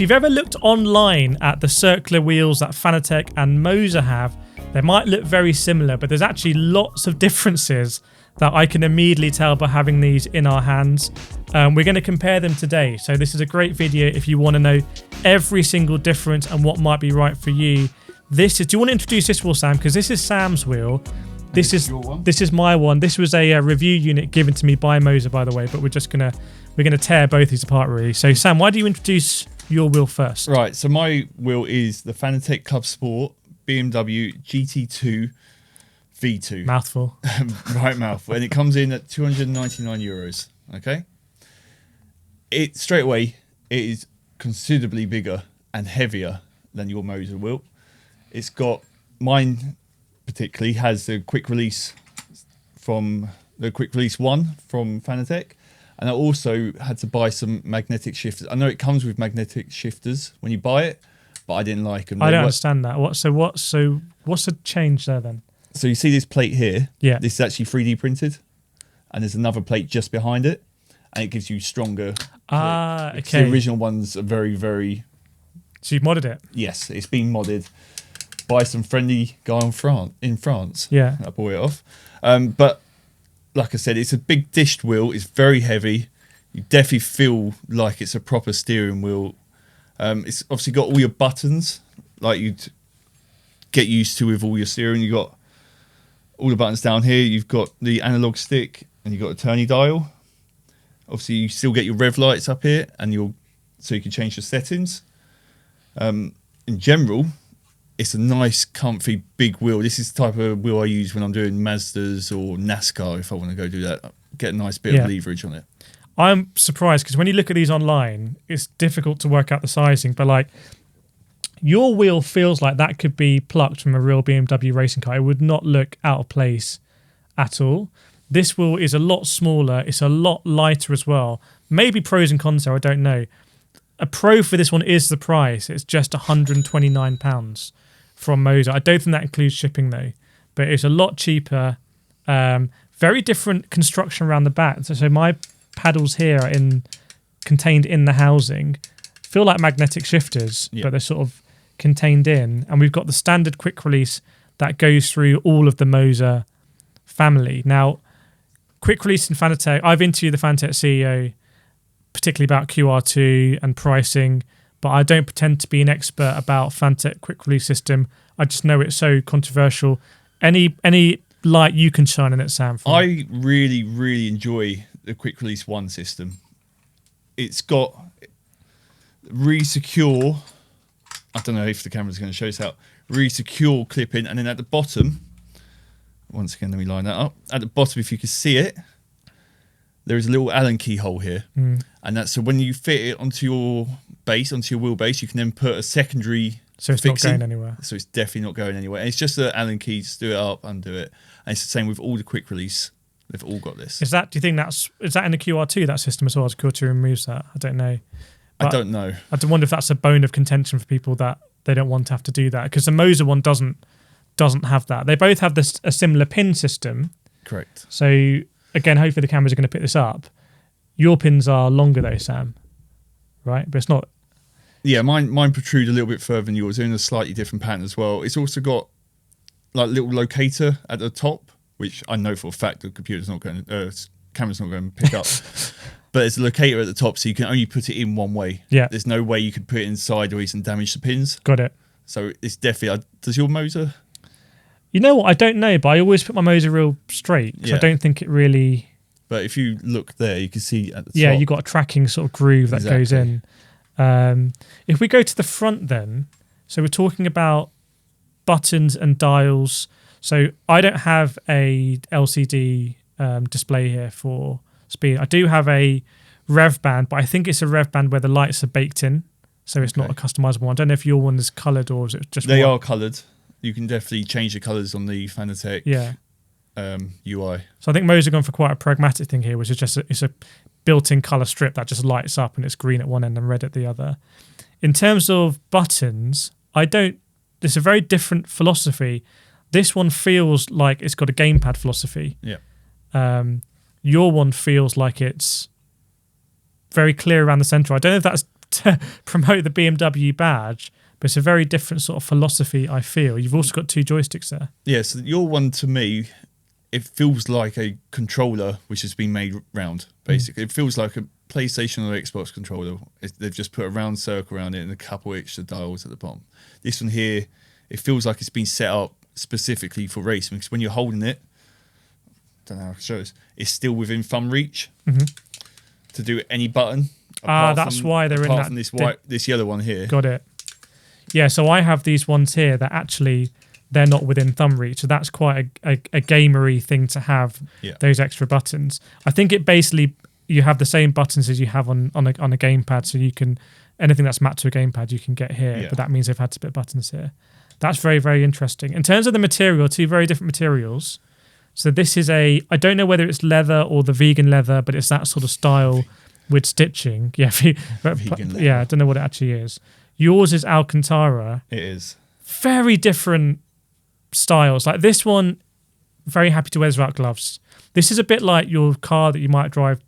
you've ever looked online at the circular wheels that Fanatec and Moza have, they might look very similar, but there's actually lots of differences that I can immediately tell by having these in our hands. We're going to compare them today. So this is a great video if you want to know every single difference and what might be right for you. Do you want to introduce this wheel, Sam? Because this is Sam's wheel. This is my one. This was a review unit given to me by Moza, by the way, but we're gonna tear both these apart really. So Sam, why do you introduce your wheel first? Right, so my wheel is the Fanatec Club Sport BMW GT2 V2. Mouthful. Right, mouthful. And it comes in at €299. Okay. It straight away it is considerably bigger and heavier than your Moza wheel. It's got, mine particularly has the quick release from the quick release 1 from Fanatec, and I also had to buy some magnetic shifters. I know it comes with magnetic shifters when you buy it, but I didn't like them. I don't understand that. What's the change there then? So you see this plate here? Yeah. This is actually 3D printed, and there's another plate just behind it, and it gives you stronger. Okay. The original ones are very, very. So you've modded it? Yes, it's been modded by some friendly guy in France. Yeah. I bought it off. But like I said, it's a big dished wheel. It's very heavy. You definitely feel like it's a proper steering wheel. It's obviously got all your buttons, like you'd get used to with all your steering. You've got all the buttons down here. You've got the analog stick and you've got a turny dial. Obviously, you still get your rev lights up here, and so you can change your settings. In general, it's a nice, comfy, big wheel. This is the type of wheel I use when I'm doing Mazdas or NASCAR. If I want to go do that, get a nice bit of leverage on it. I'm surprised because when you look at these online, it's difficult to work out the sizing. But like, your wheel feels like that could be plucked from a real BMW racing car. It would not look out of place at all. This wheel is a lot smaller. It's a lot lighter as well. Maybe pros and cons there, I don't know. A pro for this one is the price. It's just £129 from Moza. I don't think that includes shipping though, but it's a lot cheaper. Very different construction around the back. So my paddles here are contained in the housing. Feel like magnetic shifters, but they're sort of contained in. And we've got the standard quick release that goes through all of the Moza family. Now, quick release in Fanatec, I've interviewed the Fanatec CEO, particularly about QR2 and pricing, but I don't pretend to be an expert about Fanatec quick release system. I just know it's so controversial. Any light you can shine on it, Sam? I really, really enjoy the quick release 1 system. It's got really secure, I don't know if the camera's going to show this out, really secure clipping, and then at the bottom, once again, let me line that up. At the bottom, if you can see it, there is a little Allen key hole here. And that's so when you fit it onto your base, onto your wheelbase, you can then put a secondary So it's fixing. not going anywhere. So it's definitely not going anywhere. And it's just an Allen key to do it up, undo it. And it's the same with all the quick release. They've all got this. Do you think is that in the QR2, that system as well? As QR2 removes that? I don't know. But I don't know. I wonder if that's a bone of contention for people that they don't want to have to do that, because the Moza one doesn't have that. They both have a similar pin system. Correct. So again, hopefully the cameras are going to pick this up. Your pins are longer though, Sam, right? But it's not. Yeah, mine protrude a little bit further than yours. They're in a slightly different pattern as well. It's also got like little locator at the top, which I know for a fact the computer's not going, camera's not going to pick up. But there's a locator at the top, so you can only put it in one way. Yeah. There's no way you could put it in sideways and damage the pins. Got it. So it's definitely. Does your Moza? You know what? I don't know, but I always put my Moza real straight because I don't think it really. But if you look there, you can see at the top. Yeah, you've got a tracking sort of groove that goes in. If we go to the front then, so we're talking about buttons and dials. So I don't have a LCD display here for speed. I do have a rev band, but I think it's a rev band where the lights are baked in, so it's not a customizable one. I don't know if your one is coloured or is it just They are coloured. You can definitely change the colours on the Fanatec UI. So I think Moza gone for quite a pragmatic thing here, which is just it's a built-in colour strip that just lights up and it's green at one end and red at the other. In terms of buttons, it's a very different philosophy. This one feels like it's got a gamepad philosophy. Yeah. Your one feels like it's very clear around the centre. I don't know if that's to promote the BMW badge, but it's a very different sort of philosophy, I feel. You've also got 2 joysticks there. Yeah, so your one, to me, it feels like a controller which has been made round, basically. It feels like a PlayStation or Xbox controller. They've just put a round circle around it and a couple extra dials at the bottom. This one here, it feels like it's been set up specifically for racing, because when you're holding it, I don't know how to show this, it's still within thumb reach to do any button. That's why they're in that. Apart from this yellow one here. Got it. Yeah, so I have these ones here that actually they're not within thumb reach, so that's quite a gamery thing to have, those extra buttons. I think it basically, you have the same buttons as you have on a gamepad, so you can, anything that's mapped to a gamepad you can get here, but that means they've had to put buttons here. That's very, very interesting. In terms of the material, 2 very different materials. So this is I don't know whether it's leather or the vegan leather, but it's that sort of style with stitching. Yeah, I don't know what it actually is. Yours is Alcantara. It is. Very different styles. Like this one, very happy to wear without gloves. This is a bit like your car that you might drive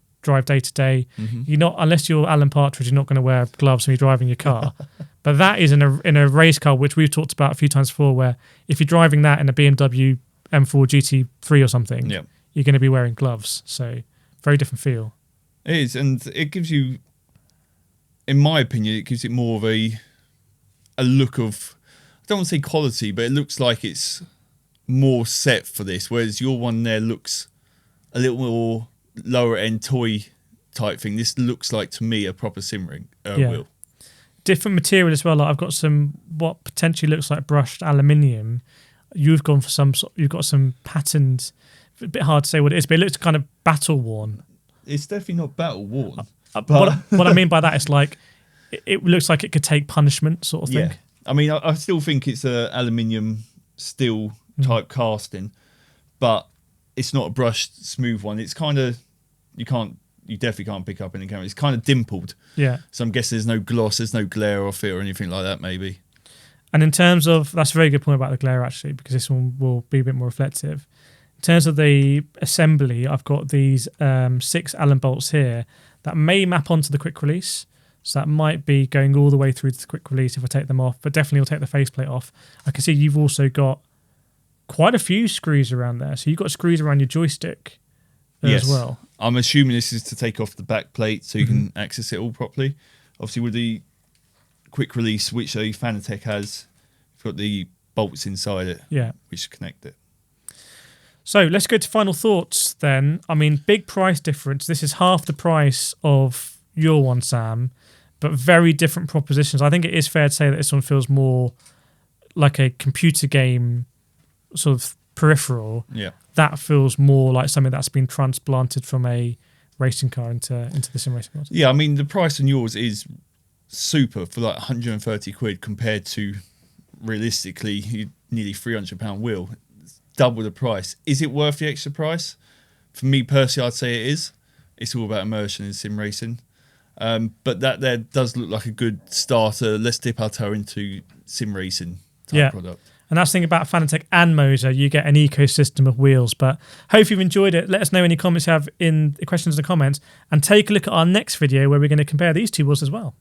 day to day. You're not, unless you're Alan Partridge, you're not going to wear gloves when you're driving your car. But that is in a race car, which we've talked about a few times before, where if you're driving that in a BMW M4 GT3 or something, you're going to be wearing gloves. So very different feel. It is, and it gives you, in my opinion, it gives it more of a look of, I don't want to say quality, but it looks like it's more set for this, whereas your one there looks a little more lower end toy type thing. This looks like, to me, a proper sim ring wheel. Different material as well. Like I've got some what potentially looks like brushed aluminium. You've gone for you've got some patterned, a bit hard to say what it is, but it looks kind of battle worn. It's definitely not battle worn. What I mean by that is like, it looks like it could take punishment sort of thing. Yeah. I mean, I still think it's a aluminium steel type casting, but it's not a brushed smooth one. It's kind of, you definitely can't pick up in the camera. It's kind of dimpled. Yeah. So I'm guessing there's no gloss, there's no glare off it or anything like that, maybe. And in terms of, that's a very good point about the glare actually, because this one will be a bit more reflective. In terms of the assembly, I've got these 6 Allen bolts here that may map onto the quick release. So that might be going all the way through to the quick release if I take them off, but definitely will take the faceplate off. I can see you've also got quite a few screws around there. So you've got screws around your joystick as well. I'm assuming this is to take off the back plate so you can access it all properly. Obviously with the quick release, which a Fanatec has, you've got the bolts inside it, which connect it. So let's go to final thoughts then. I mean, big price difference. This is half the price of your one, Sam, but very different propositions. I think it is fair to say that this one feels more like a computer game sort of peripheral. Yeah. That feels more like something that's been transplanted from a racing car into the sim racing world. Yeah, I mean, the price on yours is super for like 130 quid compared to, realistically, nearly £300 wheel. It's double the price. Is it worth the extra price? For me personally, I'd say it is. It's all about immersion in sim racing. But that there does look like a good starter. Let's dip our toe into sim racing type product. And that's the thing about Fanatec and Moza, you get an ecosystem of wheels. But hope you've enjoyed it. Let us know any comments you have in the questions in the comments, and take a look at our next video where we're going to compare these 2 wheels as well.